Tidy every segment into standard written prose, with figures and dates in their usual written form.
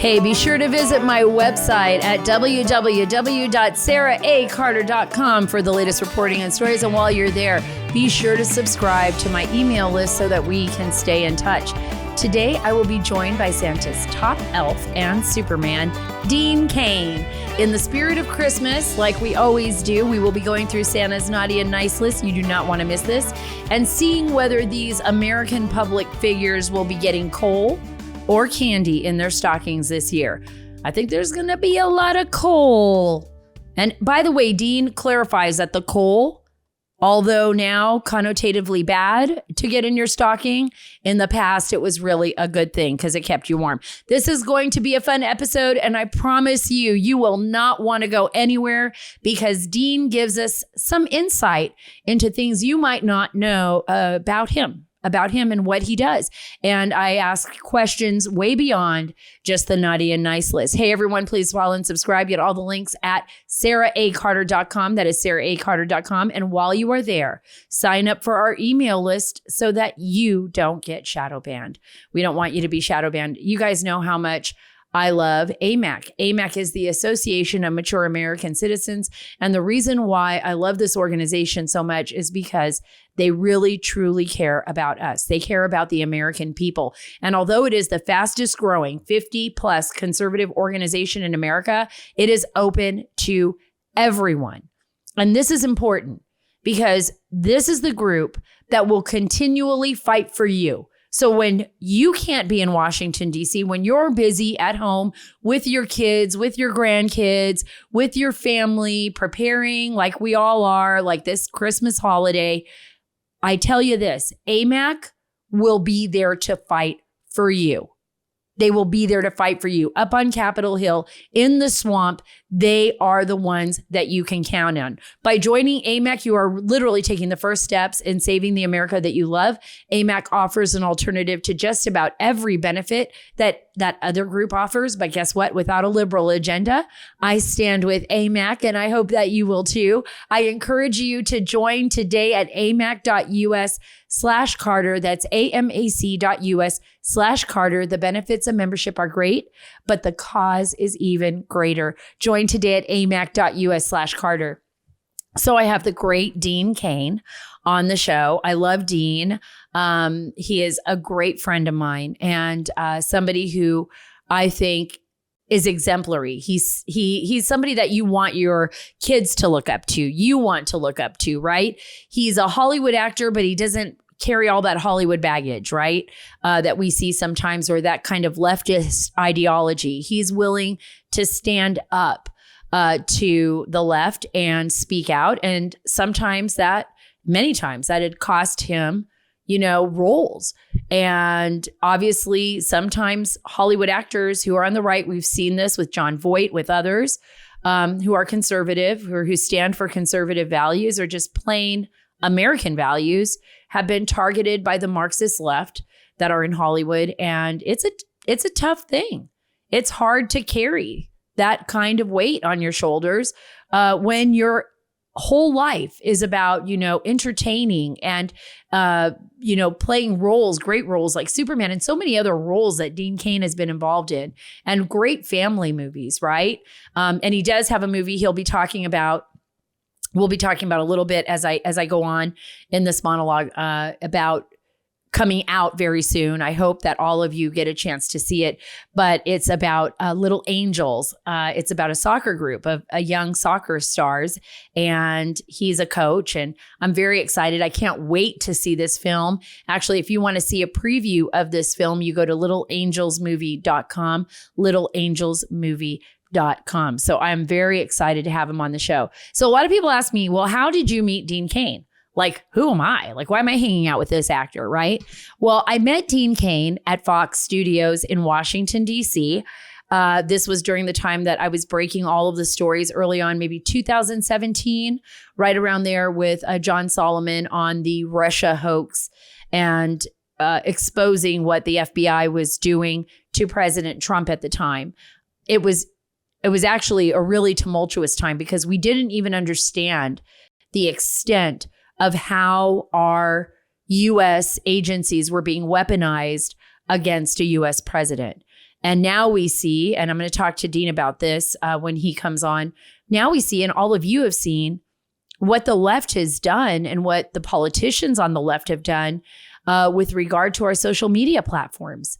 Hey, be sure to visit my website at www.saracarter.com for the latest reporting and stories. And while you're there, be sure to subscribe to my email list so that we can stay in touch. Today, I will be joined by Santa's top elf and Superman, Dean Cain. In the spirit of Christmas, like we always do, we will be going through Santa's naughty and nice list. You do not want to miss this. And seeing whether these American public figures will be getting coal or candy in their stockings this year. I think there's going to be a lot of coal. And by the way, Dean clarifies that the coal, although now connotatively bad to get in your stocking, in the past it was really a good thing because it kept you warm. This is going to be a fun episode, and I promise you, you will not want to go anywhere because Dean gives us some insight into things you might not know about him and what he does. And I ask questions way beyond just the naughty and nice list. Hey, everyone, please follow and subscribe. Get all the links at saracarter.com. That is saracarter.com. And while you are there, sign up for our email list so that you don't get shadow banned. We don't want you to be shadow banned. You guys know how much I love AMAC. AMAC is the Association of Mature American Citizens. And the reason why I love this organization so much is because they really, truly care about us. They care about the American people. And although it is the fastest growing 50 plus conservative organization in America, it is open to everyone. And this is important because this is the group that will continually fight for you. So when you can't be in Washington, D.C., when you're busy at home with your kids, with your grandkids, with your family, preparing like we all are, like this Christmas holiday, I tell you this, AMAC will be there to fight for you. They will be there to fight for you. Up on Capitol Hill, in the swamp, they are the ones that you can count on. By joining AMAC, you are literally taking the first steps in saving the America that you love. AMAC offers an alternative to just about every benefit that other group offers. But guess what? Without a liberal agenda, I stand with AMAC, and I hope that you will too. I encourage you to join today at amac.us/Carter. That's amac.us/Carter. The benefits of membership are great, but the cause is even greater. Join today at amac.us/Carter. So I have the great Dean Cain on the show. I love Dean. He is a great friend of mine and somebody who I think is exemplary. He's somebody that you want your kids to look up to. You want to look up to, right? He's a Hollywood actor, but he doesn't carry all that Hollywood baggage, right? That we see sometimes, or that kind of leftist ideology. He's willing to stand up to the left and speak out. And many times that had cost him, roles. And obviously sometimes Hollywood actors who are on the right, we've seen this with John Voight, with others who are conservative, or who stand for conservative values, or just plain American values, have been targeted by the Marxist left that are in Hollywood. And it's a tough thing. It's hard to carry that kind of weight on your shoulders when your whole life is about, entertaining and, playing roles, great roles like Superman and so many other roles that Dean Cain has been involved in, and great family movies, right? And he does have a movie we'll be talking about a little bit as I go on in this monologue about coming out very soon. I hope that all of you get a chance to see it, but it's about Little Angels. It's about a soccer group of young soccer stars, and he's a coach, and I'm very excited. I can't wait to see this film. Actually, if you want to see a preview of this film, you go to littleangelsmovie.com, littleangelsmovie.com. So I'm very excited to have him on the show. So a lot of people ask me, well, how did you meet Dean Cain? Like, who am I? Like, why am I hanging out with this actor, right? Well, I met Dean Cain at Fox Studios in Washington, D.C. This was during the time that I was breaking all of the stories early on, maybe 2017, right around there with John Solomon on the Russia hoax and exposing what the FBI was doing to President Trump at the time. It was actually a really tumultuous time because we didn't even understand the extent of how our U.S. agencies were being weaponized against a U.S. president. And now we see, and I'm going to talk to Dean about this when he comes on. Now we see, and all of you have seen, what the left has done and what the politicians on the left have done with regard to our social media platforms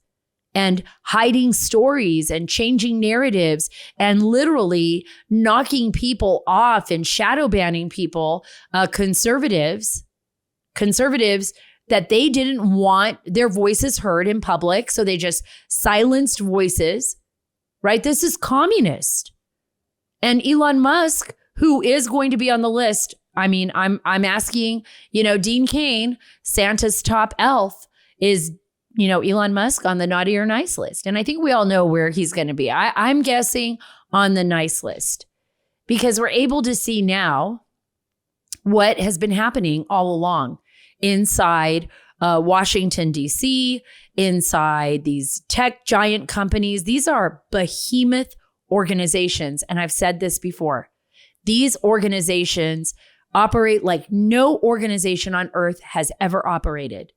and hiding stories and changing narratives and literally knocking people off and shadow banning people, conservatives that they didn't want their voices heard in public. So they just silenced voices, right? This is communist. And Elon Musk, who is going to be on the list. I mean, I'm asking, Dean Cain, Santa's top elf, is, Elon Musk on the naughty or nice list. And I think we all know where he's going to be. I'm guessing on the nice list, because we're able to see now what has been happening all along inside Washington, D.C., inside these tech giant companies. These are behemoth organizations. And I've said this before. These organizations operate like no organization on earth has ever operated.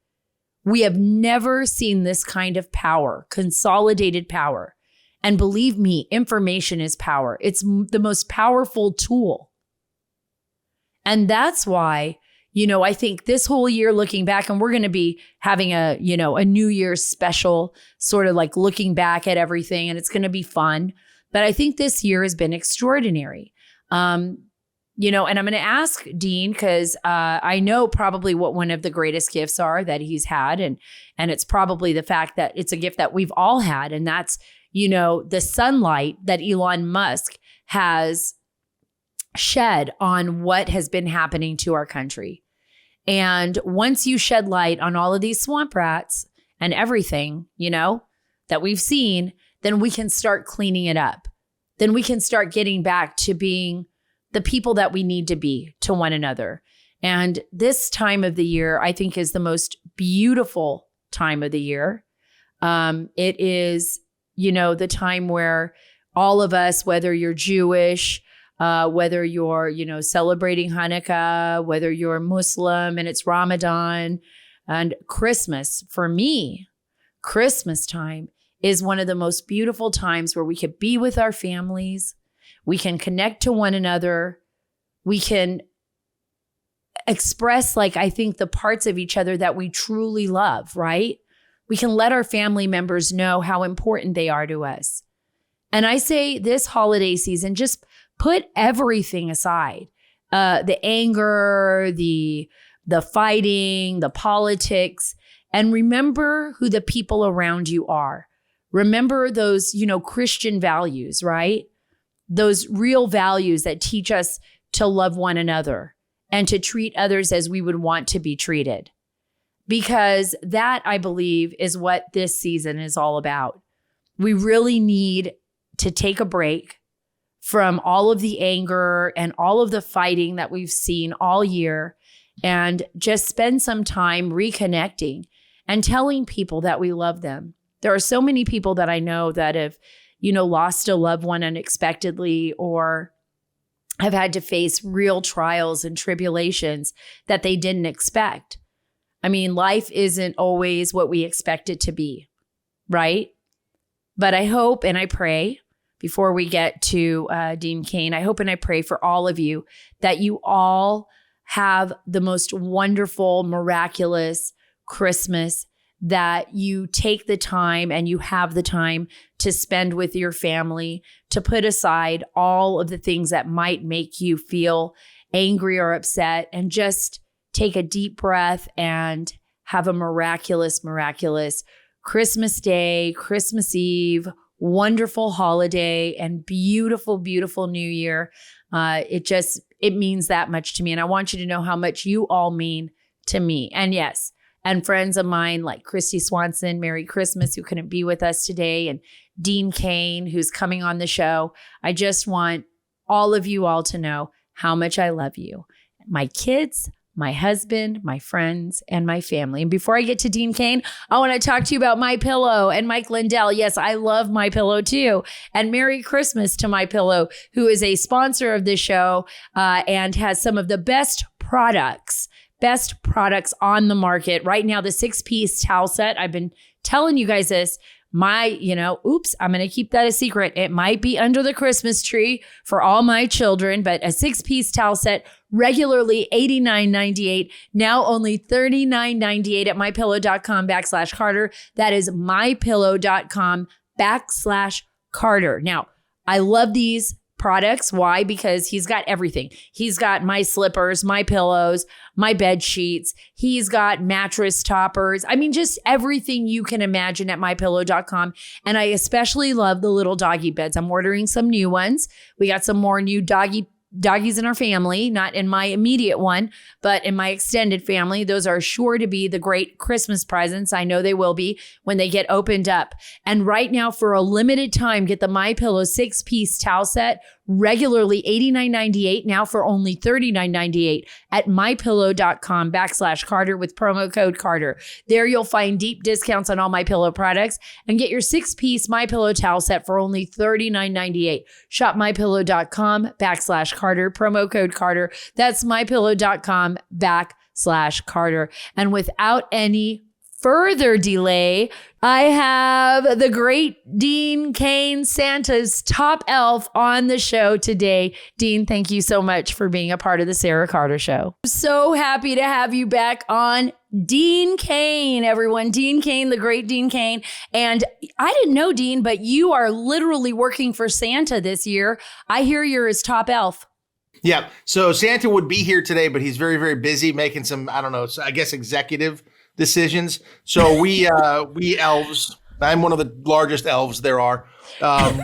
We have never seen this kind of power, consolidated power. And believe me, information is power. It's the most powerful tool. And that's why, I think this whole year looking back, and we're going to be having a New Year's special, sort of like looking back at everything, and it's going to be fun. But I think this year has been extraordinary. And I'm going to ask Dean, because I know probably what one of the greatest gifts are that he's had. And it's probably the fact that it's a gift that we've all had. And that's, the sunlight that Elon Musk has shed on what has been happening to our country. And once you shed light on all of these swamp rats and everything, that we've seen, then we can start cleaning it up. Then we can start getting back to being the people that we need to be to one another. And this time of the year, I think, is the most beautiful time of the year. It is, the time where all of us, whether you're Jewish, whether you're, celebrating Hanukkah, whether you're Muslim and it's Ramadan, and Christmas, for me, Christmas time is one of the most beautiful times where we could be with our families. We can connect to one another. We can express, I think, the parts of each other that we truly love, right? We can let our family members know how important they are to us. And I say this holiday season, just put everything aside. The anger, the fighting, the politics, and remember who the people around you are. Remember those, Christian values, right? Those real values that teach us to love one another and to treat others as we would want to be treated. Because that, I believe, is what this season is all about. We really need to take a break from all of the anger and all of the fighting that we've seen all year, and just spend some time reconnecting and telling people that we love them. There are so many people that I know that have, lost a loved one unexpectedly, or have had to face real trials and tribulations that they didn't expect. I mean, life isn't always what we expect it to be, right? But I hope and I pray, before we get to Dean Cain, I hope and I pray for all of you that you all have the most wonderful, miraculous Christmas, that you take the time and you have the time to spend with your family, to put aside all of the things that might make you feel angry or upset, and just take a deep breath and have a miraculous Christmas Day, Christmas Eve, wonderful holiday, and beautiful, beautiful New Year. It means that much to me. And I want you to know how much you all mean to me. And yes, and friends of mine like Christy Swanson, Merry Christmas, who couldn't be with us today, and Dean Cain, who's coming on the show. I just want all of you all to know how much I love you. My kids, my husband, my friends, and my family. And before I get to Dean Cain, I want to talk to you about MyPillow and Mike Lindell. Yes, I love MyPillow too. And Merry Christmas to MyPillow, who is a sponsor of this show and has some of the best products on the market right now. The 6-piece towel set. I've been telling you guys this. I'm going to keep that a secret. It might be under the Christmas tree for all my children, but a 6-piece towel set, regularly $89.98, now only $39.98 at mypillow.com/Carter. That is mypillow.com/Carter. Now, I love these products. Why? Because he's got everything. He's got my slippers, my pillows, my bed sheets. He's got mattress toppers. I mean, just everything you can imagine at mypillow.com. And I especially love the little doggy beds. I'm ordering some new ones. We got some more new doggies in our family, not in my immediate one, but in my extended family. Those are sure to be the great Christmas presents. I know they will be when they get opened up. And right now, for a limited time, get the MyPillow 6-piece towel set, regularly $89.98, now for only $39.98 at mypillow.com/Carter with promo code Carter. There you'll find deep discounts on all MyPillow products and get your 6-piece MyPillow towel set for only $39.98. Shop mypillow.com/Carter, promo code Carter. That's mypillow.com/Carter. And without any further delay, I have the great Dean Cain, Santa's top elf, on the show today. Dean, thank you so much for being a part of the Sara Carter Show. So happy to have you back on. Dean Cain, everyone. Dean Cain, the great Dean Cain. And I didn't know, Dean, but you are literally working for Santa this year. I hear you're his top elf. Yeah. So Santa would be here today, but he's very, very busy making some, I guess, executive decisions. So we elves, I'm one of the largest elves there are.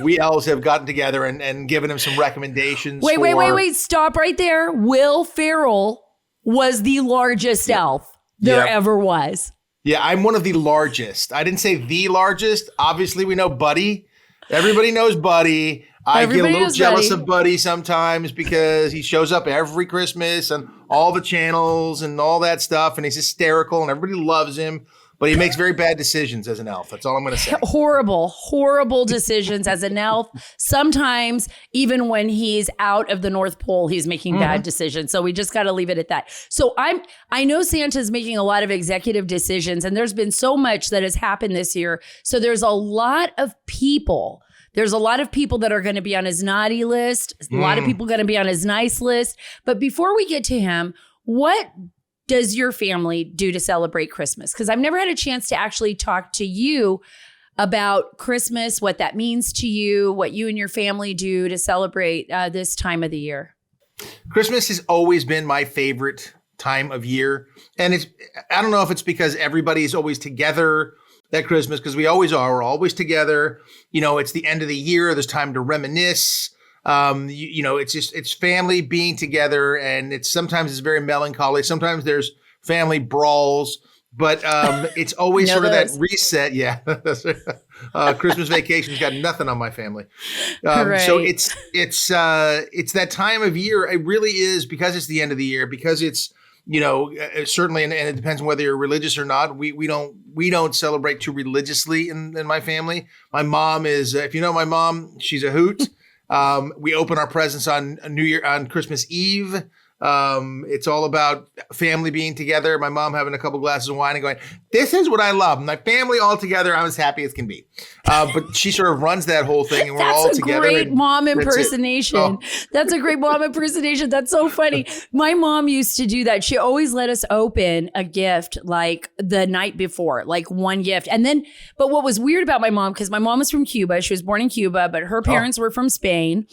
We elves have gotten together and given him some recommendations. Wait. Stop right there. Will Ferrell was the largest elf there ever was. Yeah, I'm one of the largest. I didn't say the largest. Obviously, we know Buddy. Everybody knows Buddy. I get a little jealous of Buddy sometimes because he shows up every Christmas on all the channels and all that stuff, and he's hysterical, and everybody loves him. But he makes very bad decisions as an elf. That's all I'm going to say. Horrible decisions as an elf. Sometimes, even when he's out of the North Pole, he's making bad decisions. So we just got to leave it at that. So I know Santa's making a lot of executive decisions, and there's been so much that has happened this year. So there's a lot of people. There's a lot of people that are going to be on his naughty list. A lot of people going to be on his nice list. But before we get to him, what does your family do to celebrate Christmas? Because I've never had a chance to actually talk to you about Christmas, what that means to you, what you and your family do to celebrate this time of the year. Christmas has always been my favorite time of year. And I don't know if it's because everybody's always together at Christmas, because we always are. We're always together. You know, it's the end of the year. There's time to reminisce. It's family being together, and sometimes it's very melancholy. Sometimes there's family brawls, but it's always sort of that reset. Yeah, Christmas Vacation's got nothing on my family. So it's that time of year. It really is, because it's the end of the year, because it's, certainly, and it depends on whether you're religious or not. We don't celebrate too religiously in my family. My mom is, if you know my mom, she's a hoot. We open our presents on Christmas Eve. It's all about family being together. My mom having a couple glasses of wine and going, "This is what I love. My family all together. I'm as happy as can be." But she sort of runs that whole thing, and we're all together. That's a great mom impersonation. That's a great mom impersonation. That's so funny. My mom used to do that. She always let us open a gift like the night before, like one gift. And then, but what was weird about my mom, because my mom was from Cuba. She was born in Cuba, but her parents were from Spain.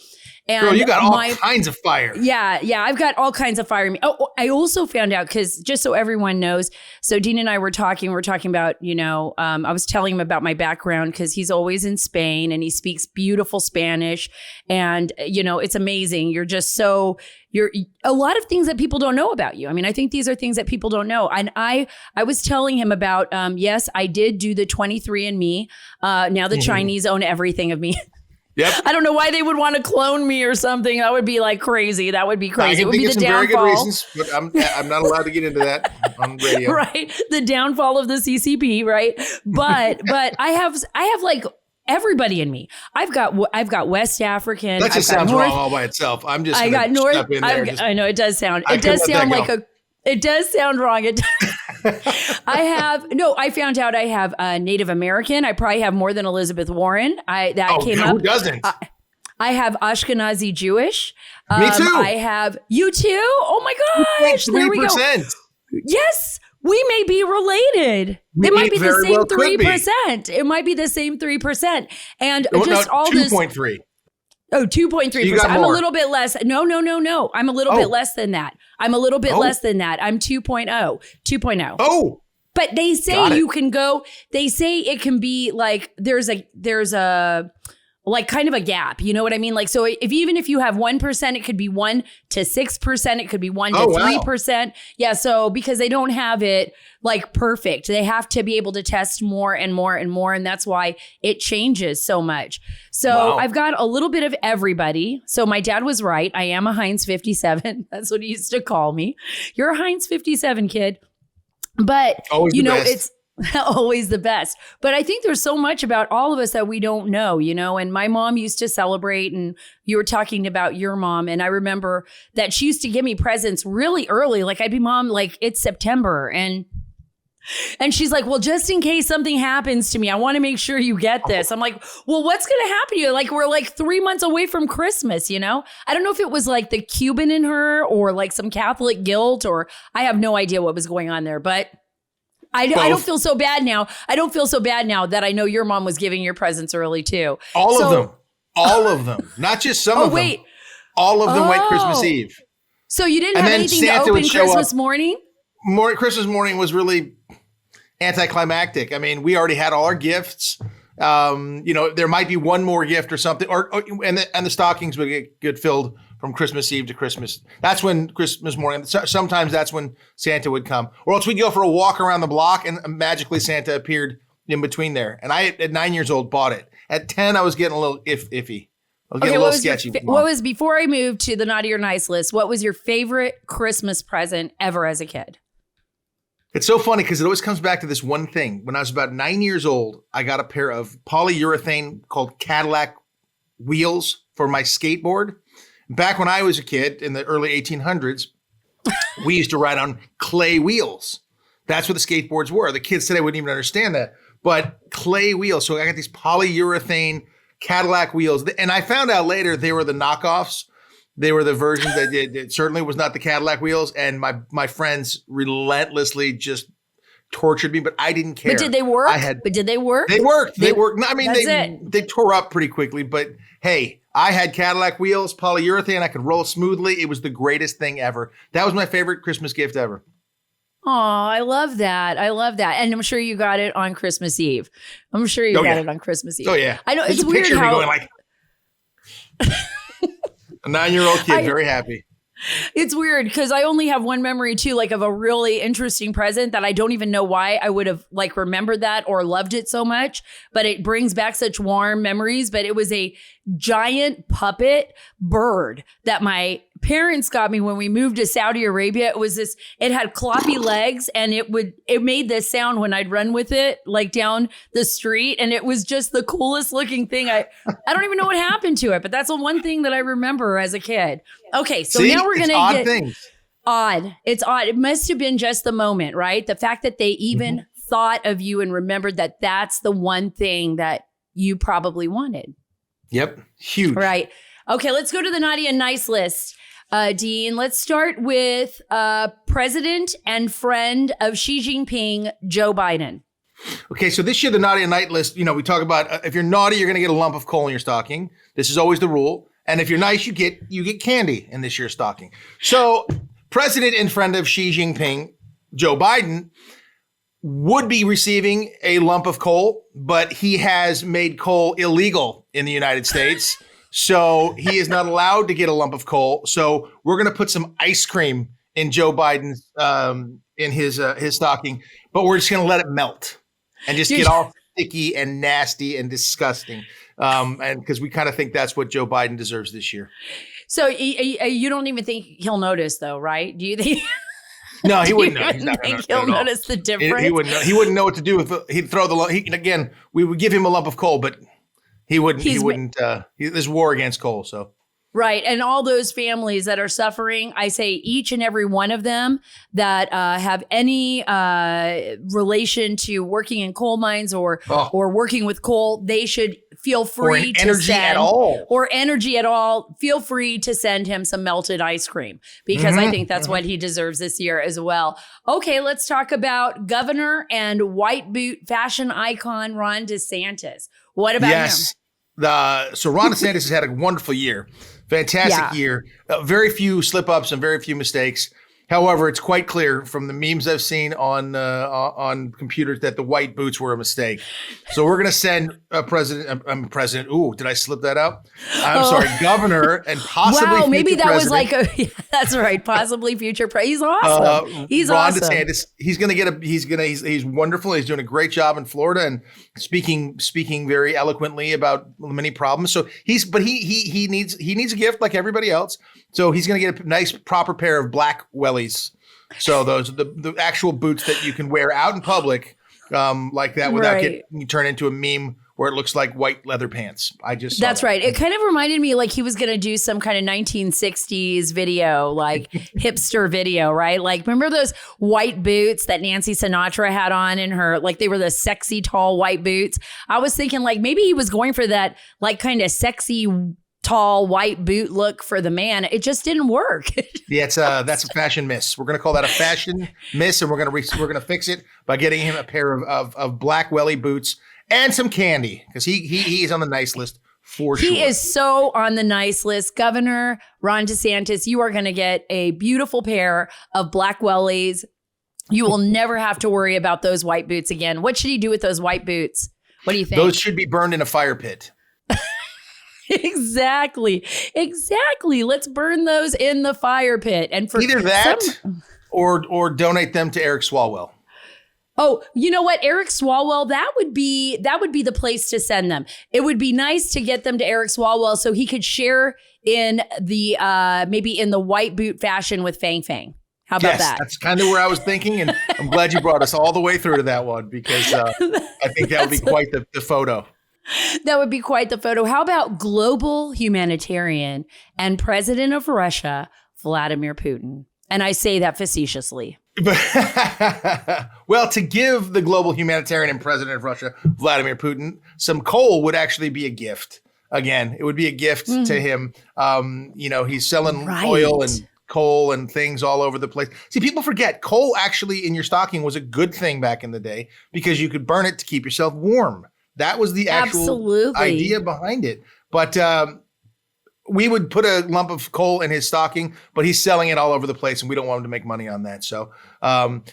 And girl, you got all kinds of fire. Yeah, I've got all kinds of fire in me. Oh, I also found out, because just so everyone knows, so Dean and I were talking about, I was telling him about my background, because he's always in Spain and he speaks beautiful Spanish. And, it's amazing. You're a lot of things that people don't know about you. I mean, I think these are things that people don't know. And I was telling him about, yes, I did do the 23andMe. Now the Chinese own everything of me. Yep. I don't know why they would want to clone me or something. That would be like crazy. That would be crazy. It would be the downfall. Very good reasons, but I'm not allowed to get into that on radio. Right. The downfall of the CCP, right? But I have like everybody in me. I've got West African. That just sounds wrong all by itself. I got North. I know it does sound. It does sound like it does sound wrong. I found out I have Native American. I probably have more than Elizabeth Warren. Came up. Who doesn't? I have Ashkenazi Jewish. Me too. I have you too. Oh my gosh. 3%. There we go. Yes. We may be related. It might be the same 3%. It might be the same 3%. And all this 2.3. Oh, 2.3%. I'm a little bit less. No. I'm a little bit less than that. I'm 2.0. 2.0. Oh. But they say you can go, they say it can be like, there's a like kind of a gap. You know what I mean? Like, so even if you have 1%, it could be 1 to 6%. It could be 1 to 3%. Wow. Yeah. So because they don't have it like perfect, they have to be able to test more and more and more. And that's why it changes so much. So I've got a little bit of everybody. So my dad was right. I am a Heinz 57. That's what he used to call me. You're a Heinz 57 kid. But it's always the best. But I think there's so much about all of us that we don't know, and my mom used to celebrate, and you were talking about your mom. And I remember that she used to give me presents really early. Like I'd be, Mom, like it's September. And she's like, well, just in case something happens to me, I want to make sure you get this. I'm like, well, what's going to happen to you? Like, we're like 3 months away from Christmas, I don't know if it was like the Cuban in her or like some Catholic guilt, or I have no idea what was going on there, but I don't feel so bad now. I don't feel so bad now that I know your mom was giving your presents early too. All of them, not just some of them. All of them went Christmas Eve. So you didn't have anything Santa to open Christmas morning? Christmas morning was really anticlimactic. I mean, we already had all our gifts. There might be one more gift or something, and the stockings would get filled from Christmas Eve to Christmas. That's when Christmas morning, sometimes that's when Santa would come. Or else we'd go for a walk around the block and magically Santa appeared in between there. And I, at 9 years old, bought it. At 10, I was getting a little iffy. I was getting a little sketchy. What was, before I moved to the naughty or nice list, what was your favorite Christmas present ever as a kid? It's so funny because it always comes back to this one thing. When I was about 9 years old, I got a pair of polyurethane called Cadillac wheels for my skateboard. Back when I was a kid in the early 1800s, we used to ride on clay wheels. That's what the skateboards were. The kids today wouldn't even understand that, but clay wheels. So I got these polyurethane Cadillac wheels. And I found out later they were the knockoffs. They were the versions that it certainly was not the Cadillac wheels. And my friends relentlessly just tortured me, but I didn't care. But did they work? Did they work? They worked. They worked. I mean, they tore up pretty quickly, but hey, I had Cadillac wheels, polyurethane. I could roll smoothly. It was the greatest thing ever. That was my favorite Christmas gift ever. Oh, I love that. And I'm sure you got it on Christmas Eve. I'm sure you got it on Christmas Eve. Oh, yeah. I know. There's it's weird picture how... of me going like... A 9-year-old kid, very happy. It's weird because I only have one memory too, like of a really interesting present that I don't even know why I would have like remembered that or loved it so much, but it brings back such warm memories. But it was a giant puppet bird that my parents got me when we moved to Saudi Arabia. It had floppy legs and it made this sound when I'd run with it, like down the street. And it was just the coolest looking thing. I don't even know what happened to it, but that's the one thing that I remember as a kid. Okay. So now we're going to get things. Odd. It's odd. It must have been just the moment, right? The fact that they even thought of you and remembered that that's the one thing that you probably wanted. Yep. Huge. Right. Okay. Let's go to the naughty and nice list. Dean, let's start with president and friend of Xi Jinping, Joe Biden. Okay, so this year, the naughty and nice list, we talk about if you're naughty, you're going to get a lump of coal in your stocking. This is always the rule. And if you're nice, you get candy in this year's stocking. So president and friend of Xi Jinping, Joe Biden, would be receiving a lump of coal, but he has made coal illegal in the United States. So he is not allowed to get a lump of coal. So we're going to put some ice cream in Joe Biden's in his stocking, but we're just going to let it melt and just get all sticky and nasty and disgusting. And because we kind of think that's what Joe Biden deserves this year. So you don't even think he'll notice, though, right? Do you think? No, he wouldn't know. He's not think he'll notice the difference. He wouldn't know. He wouldn't know what to do with. He'd throw the. We would give him a lump of coal, but he wouldn't. There's war against coal, so. Right. And all those families that are suffering, I say each and every one of them that have any relation to working in coal mines or working with coal, they should feel free to send energy at all. Feel free to send him some melted ice cream because I think that's what he deserves this year as well. Okay, let's talk about governor and white boot fashion icon Ron DeSantis. What about him? So Ron DeSantis has had a wonderful year. Fantastic year. Very few slip-ups and very few mistakes. However, it's quite clear from the memes I've seen on computers that the white boots were a mistake. So we're going to send president. Ooh, did I slip that out? I'm sorry, governor and possibly future maybe that president. was like that's right, possibly future president. He's awesome. He's Ron awesome. DeSantis. He's wonderful. He's doing a great job in Florida and speaking very eloquently about many problems. So he needs a gift like everybody else. So he's going to get a nice proper pair of black wellies. So those are the actual boots that you can wear out in public like that without getting turned into a meme where it looks like white leather pants. That's right. It kind of reminded me like he was going to do some kind of 1960s video, like hipster video, right? Like remember those white boots that Nancy Sinatra had on in her, like they were the sexy tall white boots. I was thinking like maybe he was going for that like kind of sexy tall white boot look for the man. It just didn't work. Yeah, that's a fashion miss. We're going to call that a fashion miss, and we're going to fix it by getting him a pair of black welly boots and some candy because he is on the nice list for sure. He is so on the nice list. Governor Ron DeSantis, you are going to get a beautiful pair of black wellies. You will never have to worry about those white boots again. What should he do with those white boots? What do you think? Those should be burned in a fire pit. Exactly. Let's burn those in the fire pit. And for either that or donate them to Eric Swalwell. Oh, you know what? Eric Swalwell, that would be the place to send them. It would be nice to get them to Eric Swalwell so he could share in the maybe in the white boot fashion with Fang Fang. How about that? That's kind of where I was thinking. And I'm glad you brought us all the way through to that one because I think that would be quite the photo. That would be quite the photo. How about global humanitarian and president of Russia, Vladimir Putin? And I say that facetiously. Well, to give the global humanitarian and president of Russia, Vladimir Putin, some coal would actually be a gift. Again, it would be a gift to him. He's selling oil and coal and things all over the place. See, people forget coal actually in your stocking was a good thing back in the day because you could burn it to keep yourself warm. That was the actual idea behind it. But we would put a lump of coal in his stocking, but he's selling it all over the place, and we don't want him to make money on that. So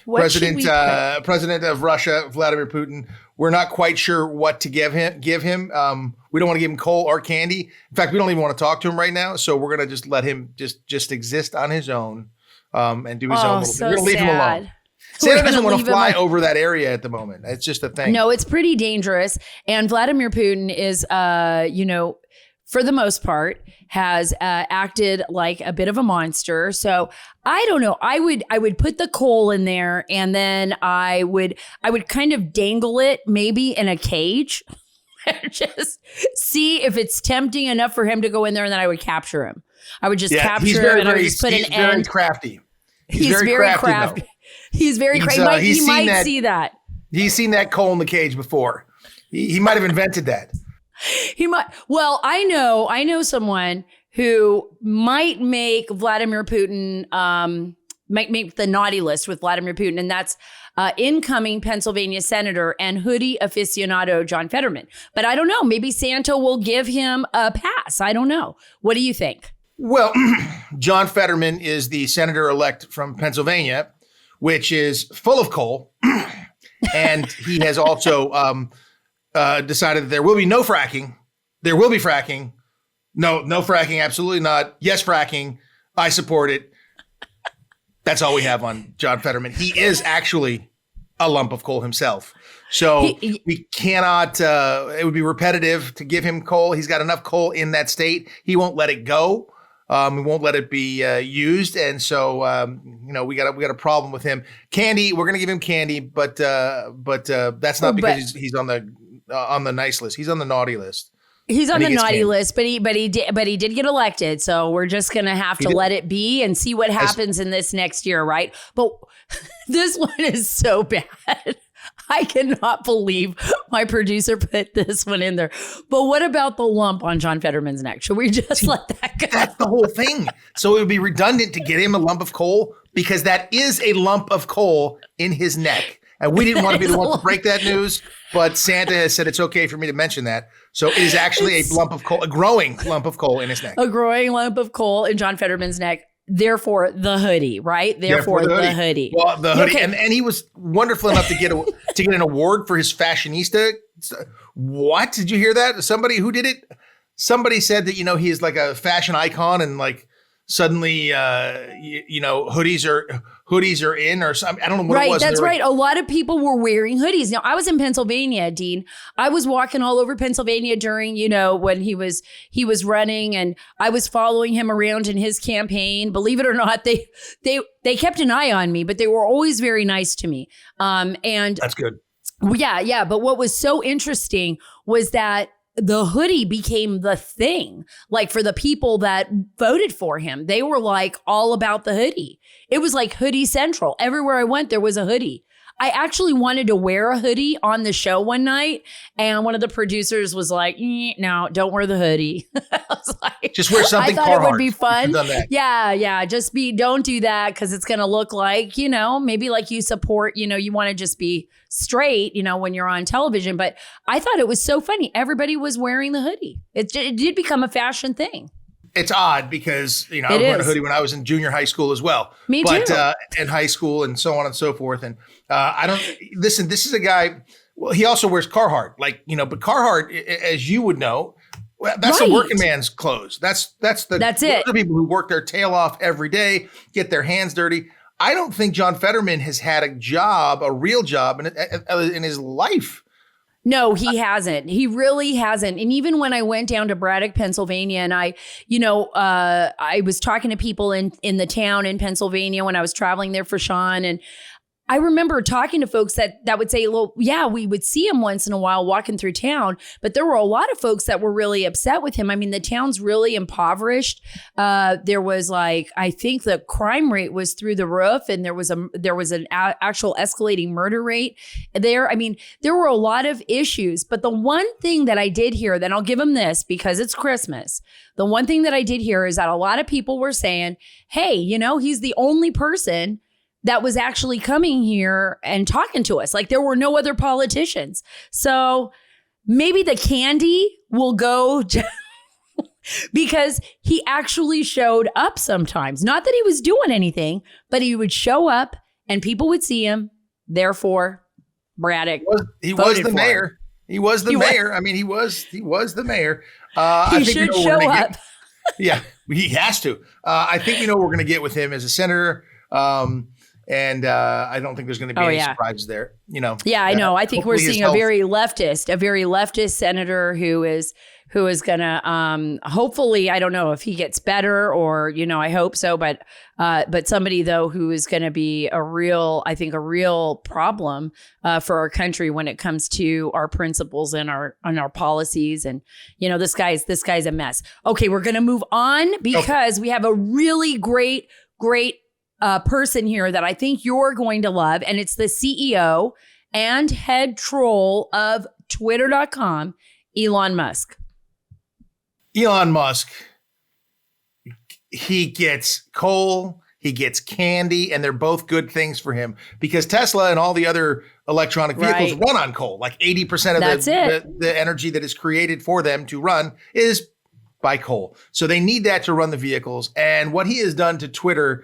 president of Russia, Vladimir Putin, we're not quite sure what to give him. We don't want to give him coal or candy. In fact, we don't even want to talk to him right now. So we're going to just let him just exist on his own and do his own little thing. We're going to leave him alone. Santa doesn't want to fly over that area at the moment. It's just a thing. No, it's pretty dangerous. And Vladimir Putin is, for the most part, has acted like a bit of a monster. So I don't know. I would put the coal in there, and then I would kind of dangle it maybe in a cage, and just see if it's tempting enough for him to go in there, and then I would capture him. I would just capture him, and I would just put an end. He's very crafty. He's very crafty. He's very crafty. He might see that. He's seen that coal in the cage before. He might have invented that. He might. Well, I know someone who might make Vladimir Putin, might make the naughty list with Vladimir Putin. And that's incoming Pennsylvania Senator and hoodie aficionado John Fetterman. But I don't know. Maybe Santa will give him a pass. I don't know. What do you think? Well, John Fetterman is the senator-elect from Pennsylvania, which is full of coal. And he has also decided that there will be no fracking. There will be fracking. No fracking. Absolutely not. Yes, fracking. I support it. That's all we have on John Fetterman. He is actually a lump of coal himself. So we cannot, it would be repetitive to give him coal. He's got enough coal in that state. He won't let it go. We won't let it be used. And so, we got a problem with him. Candy, we're going to give him candy, but that's not because he's on the nice list. He's on the naughty list. He's on and the he gets naughty candy. list, but he did get elected. So we're just gonna have to let it be and see what happens in this next year, right? But this one is so bad. I cannot believe my producer put this one in there. But what about the lump on John Fetterman's neck? Should we just let that go? That's the whole thing. So it would be redundant to get him a lump of coal because that is a lump of coal in his neck. And we didn't want to be the one to break that news, but Santa has said it's okay for me to mention that. So it is actually a lump of coal, a growing lump of coal in his neck. A growing lump of coal in John Fetterman's neck. Therefore, the hoodie, right? Therefore, the hoodie. Well, the hoodie, Okay. and he was wonderful enough to get an award for his fashionista. What did you hear that? Somebody who did it? Somebody said that he's like a fashion icon, and like suddenly hoodies are in or something. I don't know what it was. Right, that's right. A lot of people were wearing hoodies. Now, I was in Pennsylvania, Dean. I was walking all over Pennsylvania during, when he was running, and I was following him around in his campaign. Believe it or not, they kept an eye on me, but they were always very nice to me. And that's good. Yeah. But what was so interesting was that the hoodie became the thing. Like for the people that voted for him, they were like all about the hoodie. It was like hoodie central. Everywhere I went, there was a hoodie. I actually wanted to wear a hoodie on the show one night, and one of the producers was like, "No, don't wear the hoodie." I was like, just wear something. I thought Carhartt. it would be fun. Yeah. Don't do that because it's going to look like, maybe like you support, you want to just be straight, when you're on television. But I thought it was so funny. Everybody was wearing the hoodie. It did become a fashion thing. It's odd because, I was wearing a hoodie when I was in junior high school as well. Me too. But in high school and so on and so forth. And this is a guy, well, he also wears Carhartt, but Carhartt, as you would know, that's a working man's clothes. That's it. Those are people who work their tail off every day, get their hands dirty. I don't think John Fetterman has had a real job in his life. No, he hasn't. He really hasn't. And even when I went down to Braddock, Pennsylvania, and I was talking to people in the town in Pennsylvania when I was traveling there for Sean, and I remember talking to folks that would say, well, yeah, we would see him once in a while walking through town, but there were a lot of folks that were really upset with him. I mean, the town's really impoverished. There was I think the crime rate was through the roof, and there was an actual escalating murder rate there. I mean, there were a lot of issues, but the one thing that I did hear, then I'll give him this because it's Christmas. The one thing that I did hear is that a lot of people were saying, hey, he's the only person that was actually coming here and talking to us. Like there were no other politicians. So maybe the candy will go because he actually showed up sometimes. Not that he was doing anything, but he would show up and people would see him. Therefore, Braddock. He was the mayor. He was the mayor. I mean, he was the mayor. I think should show up. Yeah, he has to. I think we're going to get with him as a senator. And I don't think there's going to be any surprises there. Yeah, I know. I think we're seeing a very leftist senator who is going to hopefully, I don't know if he gets better or I hope so, but somebody though who is going to be a real problem for our country when it comes to our principles and our policies. And this guy's a mess. Okay, we're going to move on because we have a really great person here that I think you're going to love. And it's the CEO and head troll of Twitter.com, Elon Musk. Elon Musk, he gets coal, he gets candy, and they're both good things for him because Tesla and all the other electronic vehicles run on coal. Like 80% of the energy that is created for them to run is by coal. So they need that to run the vehicles. And what he has done to Twitter,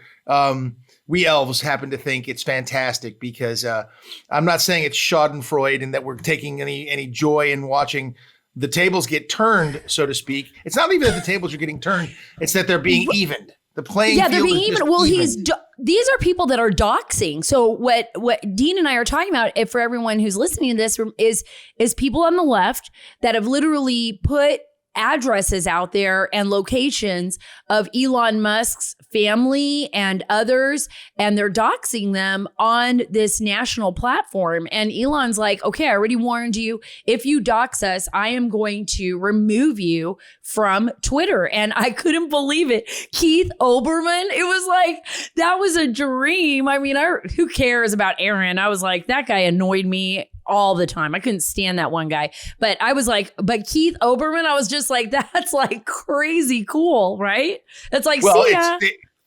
we elves happen to think it's fantastic because I'm not saying it's schadenfreude and that we're taking any joy in watching the tables get turned, so to speak. It's not even that the tables are getting turned. It's that they're being evened. The playing field they're being is even. Well, even. These are people that are doxing. So what Dean and I are talking about, if for everyone who's listening to this, is people on the left that have literally put addresses out there and locations of Elon Musk's family and others, and they're doxing them on this national platform. And Elon's like, okay, I already warned you. If you dox us, I am going to remove you from Twitter. And I couldn't believe it. Keith Olbermann, it was like, that was a dream. I mean, who cares about Aaron? I was like, that guy annoyed me all the time. I couldn't stand that one guy. But I was like, but Keith Olbermann, I was just like, that's like crazy cool, right? It's like, well, see ya.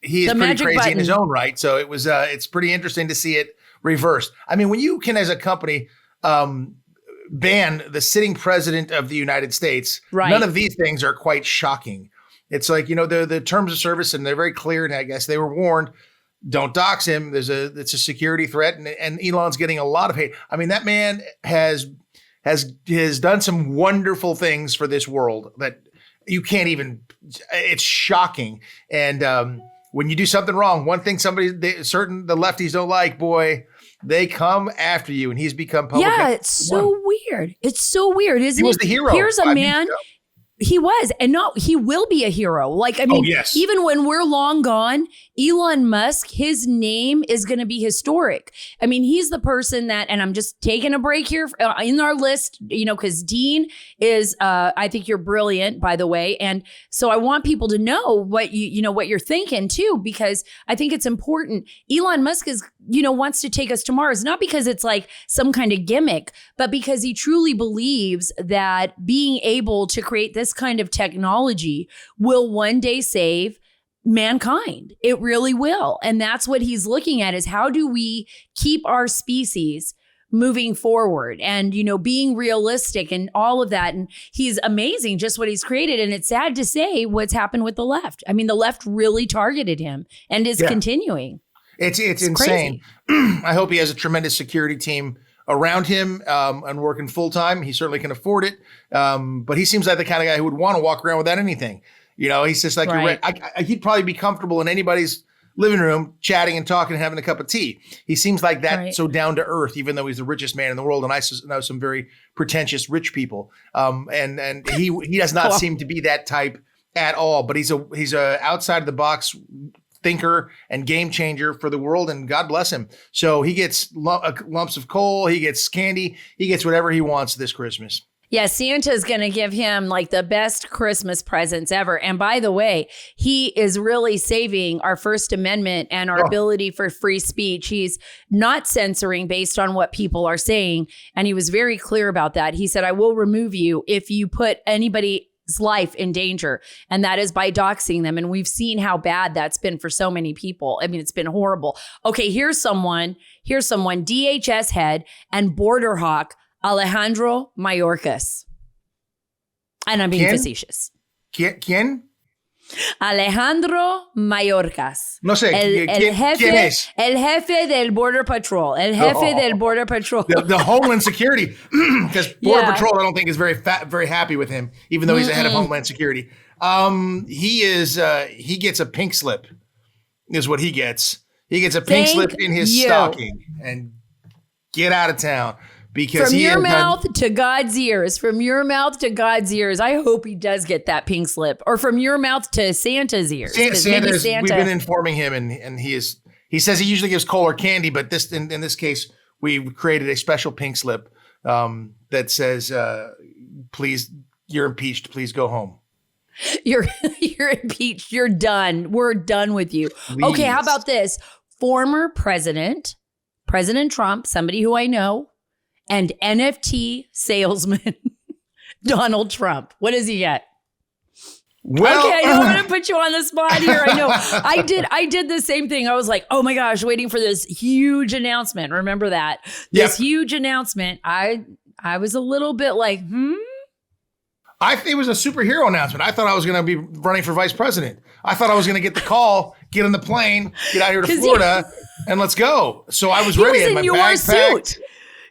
He is pretty crazy in his own right. So it was, it's pretty interesting to see it reversed. I mean, when you can, as a company, ban the sitting president of the United States, right, none of these things are quite shocking. It's like, you know, the terms of service, and they're very clear. And I guess they were warned, don't dox him. It's a security threat. And Elon's getting a lot of hate. I mean, that man has done some wonderful things for this world that you can't even, it's shocking. And when you do something wrong, one thing the lefties don't like, boy, they come after you. And he's become public. Yeah, it's so weird. It's so weird, isn't it? He was the hero. Here's a man. He was, and he will be a hero. Like, I mean, yes, even when we're long gone, Elon Musk, his name is going to be historic. I mean, he's the person that, and I'm just taking a break here in our list, you know, because Dean is, I think you're brilliant, by the way. And so I want people to know what what you're thinking too, because I think it's important. Elon Musk wants to take us to Mars, not because it's like some kind of gimmick, but because he truly believes that being able to create this kind of technology will one day save mankind. It really will. And that's what he's looking at, is how do we keep our species moving forward and, being realistic and all of that. And he's amazing, just what he's created. And it's sad to say what's happened with the left. I mean, the left really targeted him and is continuing. It's insane. I hope he has a tremendous security team around him and working full time. He certainly can afford it. But he seems like the kind of guy who would want to walk around without anything. He's just like, right. He'd probably be comfortable in anybody's living room, chatting and talking and having a cup of tea. He seems like that, right. So down to earth, even though he's the richest man in the world. And I know some very pretentious rich people. And he does not seem to be that type at all. But he's a outside of the box thinker and game changer for the world, and God bless him. So he gets lumps of coal, he gets candy, he gets whatever he wants this Christmas. Yeah, Santa's going to give him like the best Christmas presents ever. And by the way, he is really saving our First Amendment and our ability for free speech. He's not censoring based on what people are saying. And he was very clear about that. He said, I will remove you if you put anybody's life in danger. And that is by doxing them. And we've seen how bad that's been for so many people. I mean, it's been horrible. Okay, here's someone, DHS head and border hawk, Alejandro Mayorkas. And I'm being facetious. ¿Quién? Alejandro Mayorkas. No sé. ¿Quién es? El jefe del Border Patrol. El jefe del Border Patrol. The Homeland Security. Because Border Patrol, I don't think, is very happy with him, even though he's the head of Homeland Security. He gets a pink slip, is what he gets. He gets a pink slip in his stocking. And get out of town. Because from your mouth to God's ears, from your mouth to God's ears. I hope he does get that pink slip, or from your mouth to Santa's ears. Santa. We've been informing him, and he says he usually gives coal or candy, but in this case, we created a special pink slip that says, "Please, you're impeached. Please go home." You're impeached. You're done. We're done with you. Please. Okay, how about this? Former President Trump, somebody who I know, and NFT salesman Donald Trump. What does he get? Well, okay, I know I'm going to put you on the spot here. I know. I did the same thing. I was like, oh my gosh, waiting for this huge announcement. Remember that? This huge announcement. I was a little bit like, I think it was a superhero announcement. I thought I was going to be running for vice president. I thought I was going to get the call, get on the plane, get out here to Florida, and let's go. So I was ready. He was in your suit.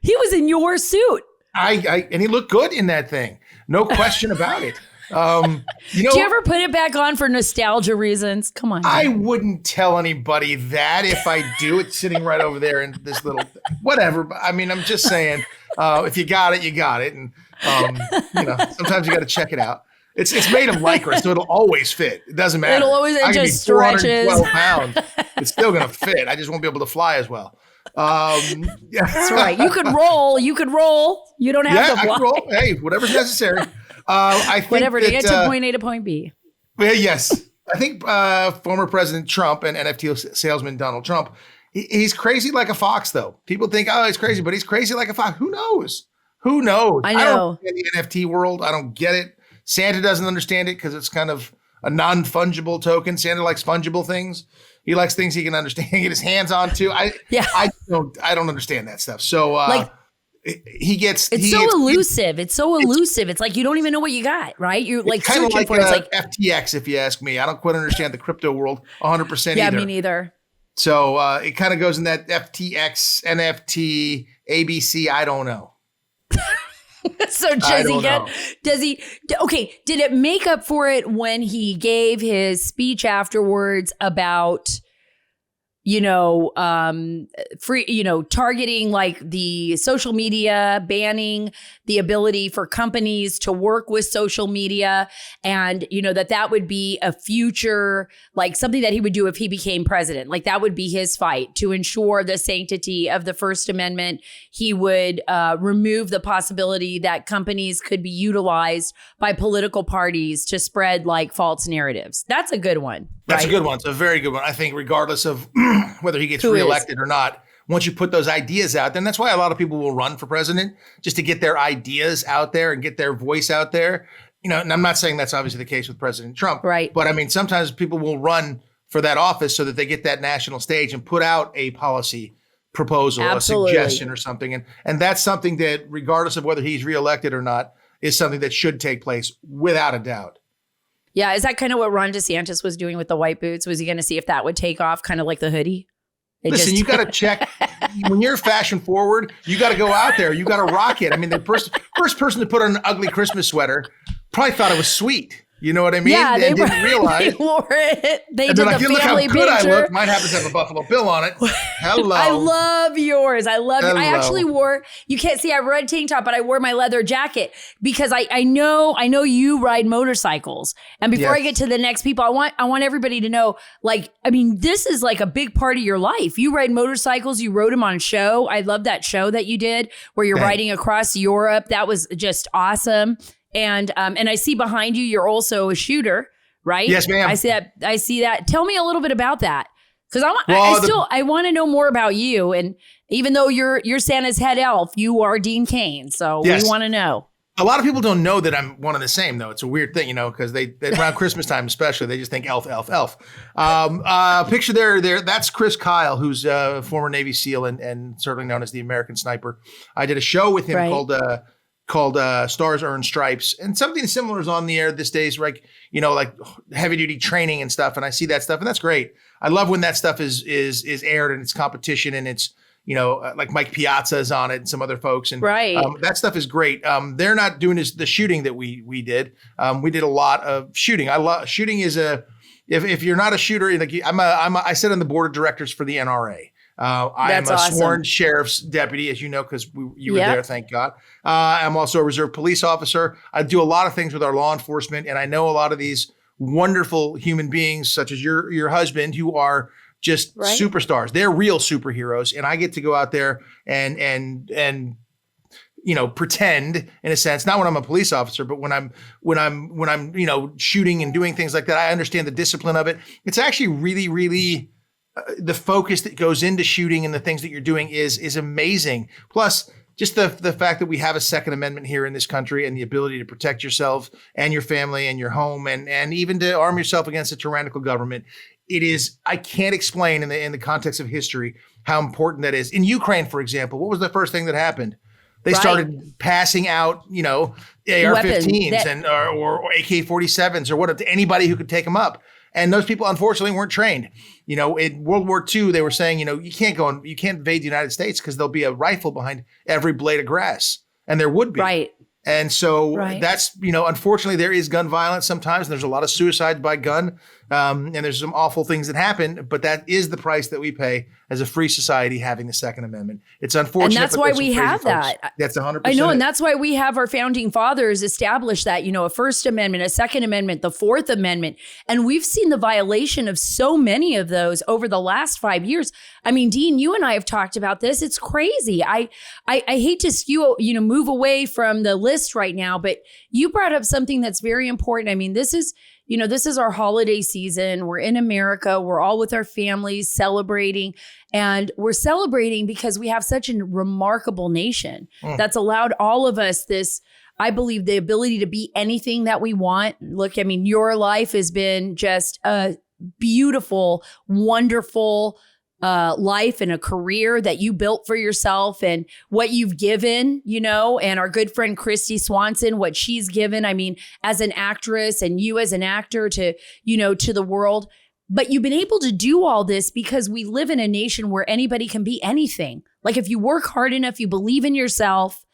He was in your suit. And he looked good in that thing. No question about it. Do you ever put it back on for nostalgia reasons? Come on. I wouldn't tell anybody that. If I do, it's sitting right over there in this little whatever. I mean, I'm just saying, if you got it, you got it. And, sometimes you got to check it out. It's made of lycra, so it'll always fit. It doesn't matter. It'll always just stretches. 412 pounds. It's still going to fit. I just won't be able to fly as well. That's right. You could roll. You don't have to fly. I can roll. Hey, whatever's necessary. I think whatever to get to point A to point B. Yes. I think former President Trump and NFT salesman Donald Trump, he's crazy like a fox, though. People think, oh, he's crazy, but he's crazy like a fox. Who knows? I know. I don't get the NFT world. I don't get it. Santa doesn't understand it because it's kind of a non-fungible token. Santa likes fungible things. He likes things he can understand, get his hands on too. I don't understand that stuff. So he gets elusive. It's so elusive. It's like you don't even know what you got, right? You're like kind of searching like for it. It's like FTX, if you ask me. I don't quite understand the crypto world 100% either. Yeah, me neither. So it kind of goes in that FTX, NFT, ABC. I don't know. So did it make up for it when he gave his speech afterwards about, targeting like the social media, banning the ability for companies to work with social media, and, that would be a future, like something that he would do if he became president. Like that would be his fight to ensure the sanctity of the First Amendment. He would remove the possibility that companies could be utilized by political parties to spread like false narratives. That's a good one. That's a good one. It's a very good one. I think regardless of whether he gets reelected or not, once you put those ideas out, then that's why a lot of people will run for president, just to get their ideas out there and get their voice out there. And I'm not saying that's obviously the case with President Trump. Right. But I mean, sometimes people will run for that office so that they get that national stage and put out a policy proposal, Absolutely. A suggestion or something. And that's something that, regardless of whether he's reelected or not, is something that should take place without a doubt. Yeah. Is that kind of what Ron DeSantis was doing with the white boots? Was he going to see if that would take off, kind of like the hoodie? Listen, you got to check. When you're fashion forward, you got to go out there. You got to rock it. I mean, the first person to put on an ugly Christmas sweater probably thought it was sweet. You know what I mean? Yeah, they didn't realize. They wore it. They did like, the look how family good picture. I look. Mine happens to have a Buffalo Bill on it. Hello. I love yours. I love Hello. it. I actually wore, you can't see, I wore a tank top, but I wore my leather jacket because I know you ride motorcycles. And before I get to the next people, I want everybody to know, like, I mean, this is like a big part of your life. You ride motorcycles. You rode them on show. I love that show that you did where you're riding across Europe. That was just awesome. And I see behind you, you're also a shooter, right? Yes, ma'am. I see that. Tell me a little bit about that. Because I want to know more about you. And even though you're Santa's head elf, you are Dean Cain. So we want to know. A lot of people don't know that I'm one and the same, though. It's a weird thing, because they around Christmas time especially, they just think elf, elf, elf. Picture there. That's Chris Kyle, who's a former Navy SEAL and certainly known as the American Sniper. I did a show with him called Stars Earn Stripes, and something similar is on the air these days, like heavy duty training and stuff. And I see that stuff, and that's great. I love when that stuff is aired and it's competition, and it's like Mike Piazza is on it and some other folks, and that stuff is great. They're not doing the shooting that we did. We did a lot of shooting. I love shooting. If you're not a shooter, like I sit on the board of directors for the NRA. I am a sworn sheriff's deputy, as you know, because you were there, thank God. I'm also a reserve police officer. I do a lot of things with our law enforcement, and I know a lot of these wonderful human beings, such as your husband, who are just superstars. They're real superheroes, and I get to go out there and pretend, in a sense, not when I'm a police officer, but when I'm shooting and doing things like that. I understand the discipline of it. It's actually really, really. The focus that goes into shooting and the things that you're doing is amazing. Plus, just the fact that we have a Second Amendment here in this country and the ability to protect yourself and your family and your home and even to arm yourself against a tyrannical government. It is, I can't explain in the context of history how important that is. In Ukraine, for example, what was the first thing that happened? They started passing out, AR-15s and or AK-47s or whatever to anybody who could take them up. And those people, unfortunately, weren't trained. In World War II, they were saying, you can't invade the United States because there'll be a rifle behind every blade of grass. And there would be. Right. And so that's, unfortunately, there is gun violence sometimes. And there's a lot of suicide by gun And there's some awful things that happen, but that is the price that we pay as a free society having the Second Amendment. It's unfortunate. And that's why we have that. That's 100%. I know. And that's why we have our founding fathers establish that, a First Amendment, a Second Amendment, the Fourth Amendment. And we've seen the violation of so many of those over the last 5 years. I mean, Dean, you and I have talked about this. It's crazy. I hate to move away from the list right now, but you brought up something that's very important. I mean, this is our holiday season. We're in America. We're all with our families celebrating. And we're celebrating because we have such a remarkable nation that's allowed all of us this, I believe, the ability to be anything that we want. Look, I mean, your life has been just a beautiful, wonderful life and a career that you built for yourself, and what you've given, and our good friend Christy Swanson, what she's given, I mean, as an actress, and you as an actor to the world. But you've been able to do all this because we live in a nation where anybody can be anything. Like, if you work hard enough, you believe in yourself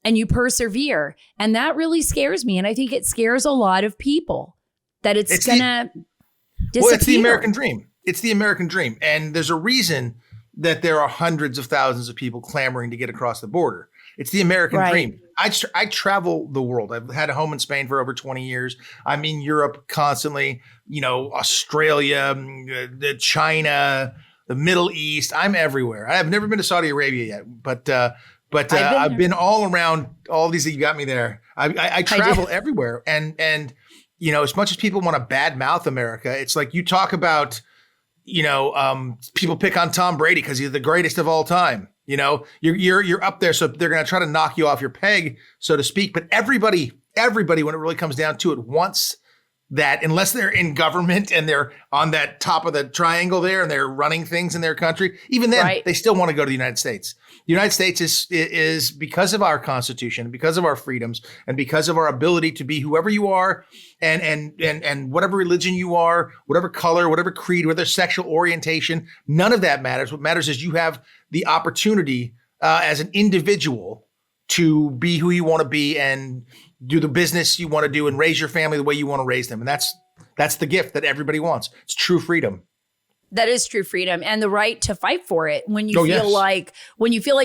and you persevere. And that really scares me. And I think it scares a lot of people that it's gonna disappear. Well, it's the American dream. It's the American dream. And there's a reason that there are hundreds of thousands of people clamoring to get across the border. It's the American dream. I travel the world. I've had a home in Spain for over 20 years. I'm in Europe constantly, Australia, China, the Middle East. I'm everywhere. I've never been to Saudi Arabia yet, but I've been all around all these that you got me there. I travel everywhere. And as much as people want to badmouth America, it's like you talk about, people pick on Tom Brady because he's the greatest of all time. You're up there, so they're going to try to knock you off your peg, so to speak. But everybody, when it really comes down to it, wants that, unless they're in government and they're on that top of the triangle there and they're running things in their country. Even then, they still want to go to the United States. The United States is because of our Constitution, because of our freedoms, and because of our ability to be whoever you are, and whatever religion you are, whatever color, whatever creed, whatever sexual orientation. None of that matters. What matters is you have the opportunity as an individual to be who you want to be and do the business you want to do and raise your family the way you want to raise them. And that's the gift that everybody wants. It's true freedom. That is true freedom, and the right to fight for it. When you feel like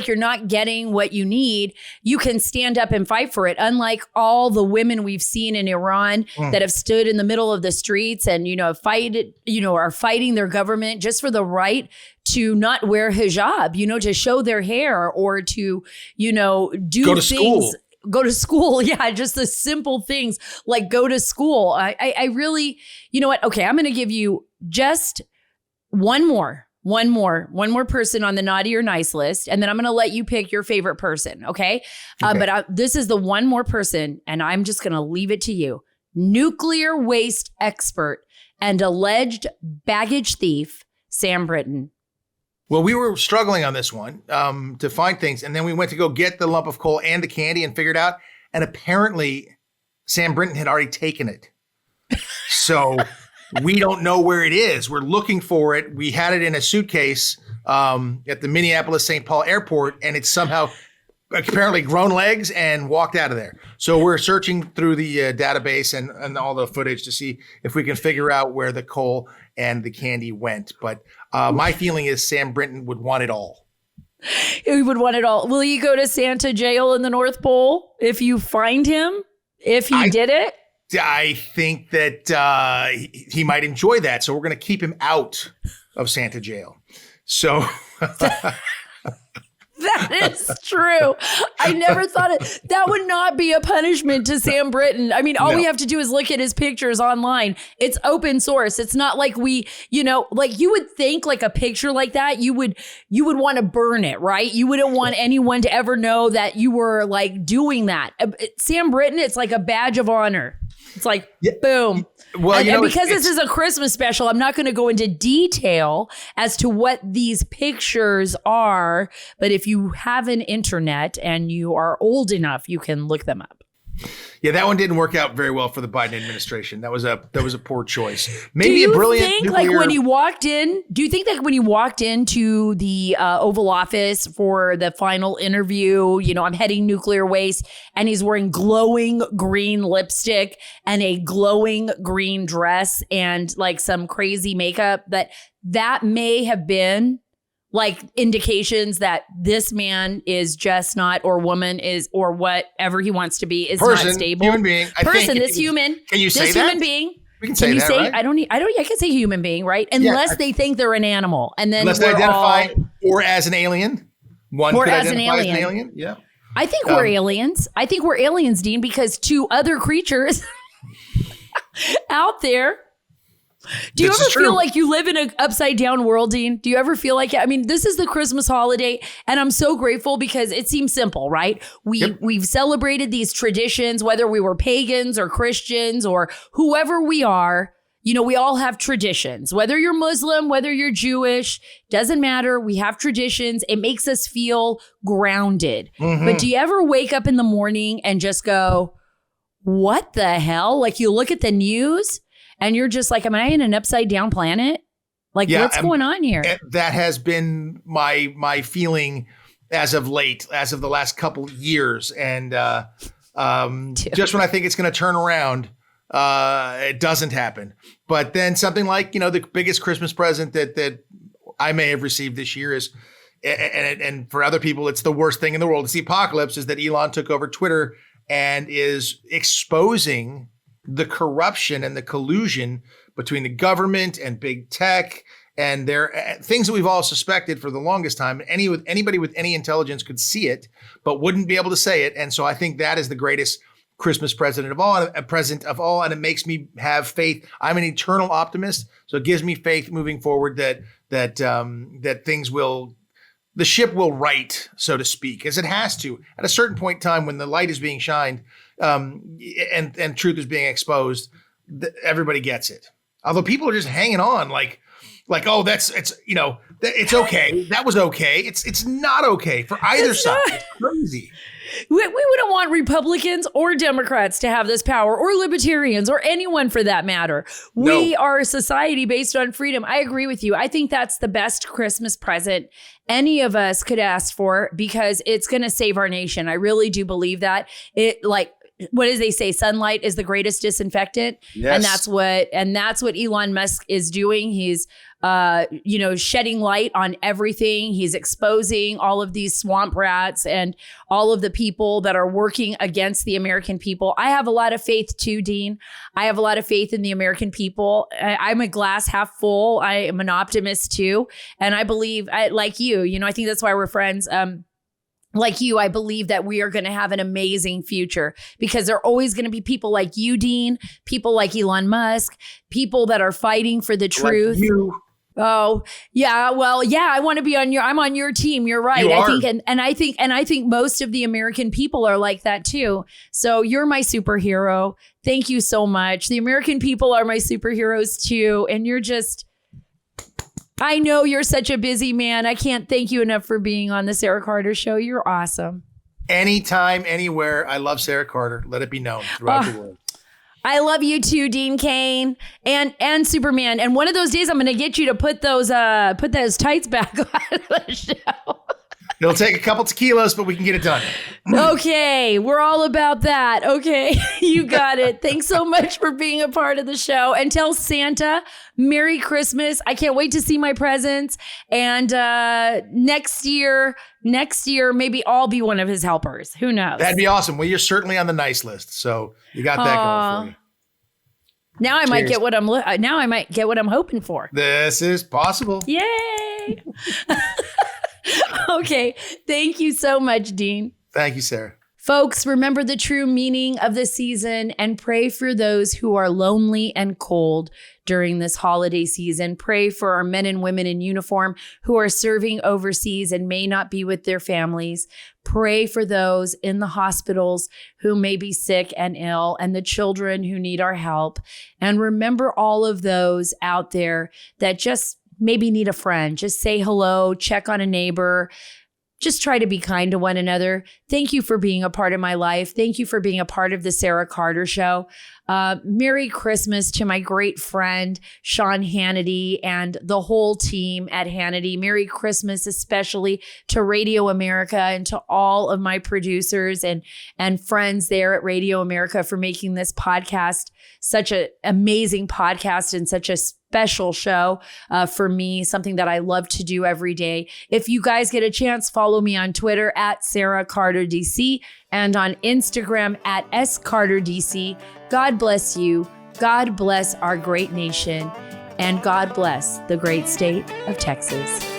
you're not getting what you need, you can stand up and fight for it. Unlike all the women we've seen in Iran that have stood in the middle of the streets and are fighting their government just for the right to not wear hijab, to show their hair, or to go to things. Go to school. Yeah, just the simple things like go to school. I really, what? Okay, I'm going to give you just one more person on the naughty or nice list, and then I'm going to let you pick your favorite person. Okay. But this is the one more person, and I'm just going to leave it to you. Nuclear waste expert and alleged baggage thief, Sam Brinton. Well, we were struggling on this one to find things. And then we went to go get the lump of coal and the candy and figured out. And apparently Sam Brinton had already taken it. So we don't know where it is. We're looking for it. We had it in a suitcase at the Minneapolis-St. Paul airport, and it's somehow apparently grown legs and walked out of there. So we're searching through the database and all the footage to see if we can figure out where the coal and the candy went. But my feeling is Sam Brinton would want it all. He would want it all. Will you go to Santa jail in the North Pole if you find him? If he did it? I think that he might enjoy that. So we're going to keep him out of Santa jail. So that is true. I never thought that would not be a punishment to Sam Brinton. I mean, all we have to do is look at his pictures online. It's open source. It's not like we, like you would think like a picture like that, you would want to burn it, right? You wouldn't want anyone to ever know that you were like doing that. Sam Brinton, it's like a badge of honor. It's like, boom. Well, and because this is a Christmas special, I'm not going to go into detail as to what these pictures are. But if you have an internet and you are old enough, you can look them up. Yeah, that one didn't work out very well for the Biden administration. That was a poor choice. Maybe a brilliant think, nuclear... like when he walked in, do you think that when he walked into the Oval Office for the final interview, I'm heading nuclear waste, and he's wearing glowing green lipstick and a glowing green dress and like some crazy makeup, that may have been like indications that this man is just not, or woman is, or whatever he wants to be, is not stable. Human being. Human. Can you say this that? human being. We can say that, right? I can say human being, right? Unless they think they're an animal. And then unless they identify or as an alien. One could identify as an alien. Yeah. I think we're aliens. I think we're aliens, Dean, because two other creatures out there. Do you ever feel like you live in an upside down world, Dean? Do you ever feel like, this is the Christmas holiday, and I'm so grateful because it seems simple, right? We've celebrated these traditions, whether we were pagans or Christians or whoever we are. We all have traditions, whether you're Muslim, whether you're Jewish, doesn't matter. We have traditions. It makes us feel grounded. Mm-hmm. But do you ever wake up in the morning and just go, what the hell? Like you look at the news and you're just like, am I in an upside down planet? Like, what's going on here? That has been my feeling as of late, as of the last couple of years. And just when I think it's going to turn around, it doesn't happen. But then something like, the biggest Christmas present that I may have received this year is, and for other people, it's the worst thing in the world. It's the apocalypse, is that Elon took over Twitter and is exposing the corruption and the collusion between the government and big tech, and their things that we've all suspected for the longest time. Anybody with any intelligence could see it, but wouldn't be able to say it. And so I think that is the greatest Christmas present of all, and it makes me have faith. I'm an eternal optimist, so it gives me faith moving forward that things will. The ship will right, so to speak, as it has to at a certain point in time when the light is being shined, and truth is being exposed. Everybody gets it. Although people are just hanging on, like, oh, it's okay. That was okay. It's not okay for either side. It's crazy. We wouldn't want Republicans or Democrats to have this power, or libertarians, or anyone for that matter. We are a society based on freedom. I agree with you. I think that's the best Christmas present any of us could ask for, because it's going to save our nation. I really do believe that. What do they say? Sunlight is the greatest disinfectant. Yes. And that's what Elon Musk is doing. He's, shedding light on everything. He's exposing all of these swamp rats and all of the people that are working against the American people. I have a lot of faith too, Dean. I have a lot of faith in the American people. I'm a glass half full. I am an optimist too. And I believe, like you, I think that's why we're friends. Like you, I believe that we are going to have an amazing future, because there are always going to be people like you, Dean, people like Elon Musk, people that are fighting for the truth. Like you. Oh, yeah. Well, yeah, I'm on your team. You're right. I think most of the American people are like that too. So you're my superhero. Thank you so much. The American people are my superheroes too. And I know you're such a busy man. I can't thank you enough for being on the Sarah Carter Show. You're awesome. Anytime, anywhere. I love Sarah Carter. Let it be known throughout the world. I love you too, Dean Cain and Superman. And one of those days I'm going to get you to put those tights back on the show. It'll take a couple tequilas, but we can get it done. Okay. We're all about that. Okay. You got it. Thanks so much for being a part of the show. And tell Santa, Merry Christmas. I can't wait to see my presents. And next year, maybe I'll be one of his helpers. Who knows? That'd be awesome. Well, you're certainly on the nice list. So you got that going for you. Now I might get what I'm hoping for. This is possible. Yay. Okay. Thank you so much, Dean. Thank you, Sarah. Folks, remember the true meaning of the season and pray for those who are lonely and cold during this holiday season. Pray for our men and women in uniform who are serving overseas and may not be with their families. Pray for those in the hospitals who may be sick and ill, and the children who need our help. And remember all of those out there that just maybe need a friend. Just say hello, check on a neighbor. just try to be kind to one another. Thank you for being a part of my life. Thank you for being a part of the Sarah Carter Show. Merry Christmas to my great friend, Sean Hannity, and the whole team at Hannity. Merry Christmas, especially to Radio America and to all of my producers and friends there at Radio America for making this podcast such an amazing podcast and such a special show for me, something that I love to do every day. If you guys get a chance, follow me on Twitter at Sara Carter DC and on Instagram at SCarterDC. God bless you. God bless our great nation. And God bless the great state of Texas.